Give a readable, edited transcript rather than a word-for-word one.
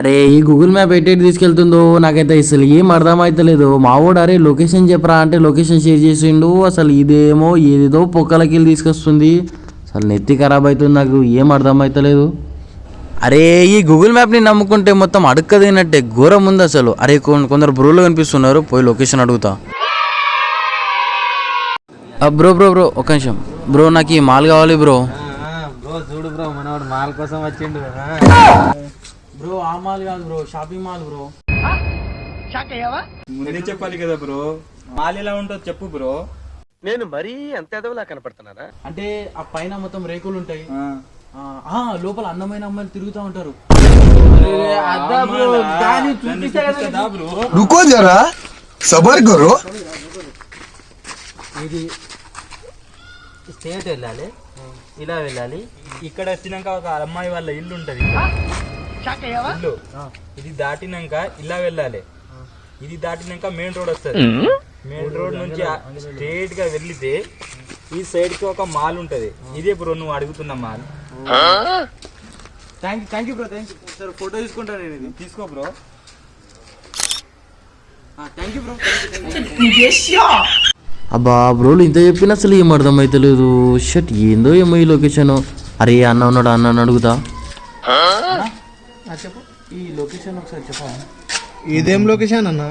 అరే ఈ Google map ఎటు తీసుకెళ్తుందో నాకైతే అసలు ఏం అర్థమైతలేదు. మావోడు అరే లొకేషన్ చెప్పరా అంటే లొకేషన్ షేర్ చేసిండు. అసలు ఇదేమో ఏదేదో పొక్కలకి వెళ్ళి తీసుకొస్తుంది. అసలు నెత్తి ఖరాబ్ అవుతుంది, నాకు ఏం అర్థమైతలేదు. అరే ఈ గూగుల్ మ్యాప్ని నమ్ముకుంటే మొత్తం అడుక్కదినట్టే ఘోరం ఉంది అసలు. అరే కొందరు బ్రోలు కనిపిస్తున్నారు, పోయి లొకేషన్ అడుగుతా. బ్రో బ్రో బ్రో ఒక నిమిషం బ్రో, నాకు ఈ మాల్ కావాలి బ్రో. బ్రో చూడు బ్రో, మనవాడు మాల్ కోసం వచ్చిండు. బ్రో ఆ మాల్ కాదు బ్రో, షాపింగ్ మాల్ బ్రో. ముందే చెప్పాలి కదా బ్రో, మాల్ ఎలా ఉంటుందో చెప్పు బ్రో. నేను మరీ అంత ఎదవలా కనపడుతున్నారా? అంటే ఆ పైన మొత్తం రేకులు ఉంటాయి, లోపల అందమైన అమ్మాయిలు తిరుగుతూ ఉంటారు. रुको जरा सबर करो. ఇది స్టేట్ వెళ్ళాలి, ఇలా వెళ్ళాలి. ఇక్కడ వచ్చినాక ఒక అమ్మాయి వాళ్ళ ఇల్లు ఉంటది, ఇల్లు. ఇది దాటినాక ఇలా వెళ్ళాలి, ఇది దాటినాక మెయిన్ రోడ్ వస్తుంది. మెయిన్ రోడ్ నుంచి స్ట్రేట్ గా వెళ్ళితే ఈ సైడ్ కి ఒక మాల్ ఉంటది. ఇదే బ్రో నువ్వు అడుగుతున్న mall. Thank you bro, thank you. సరే ఫోటో తీసుకుంటాను నేను, ఇది తీసుకో బ్రో. Thank you bro. అబ్బా బ్రోలు ఇంత చెప్పినా అసలు ఏం అర్థమైతలేదు. షట్ ఏందో ఏమో ఈ లొకేషన్. అరే అన్న ఉన్నాడు, అన్న అడుగుతా. చెప్పు ఈ లొకేషన్ ఒకసారి చెప్పా. ఇదేం లొకేషన్ అన్న?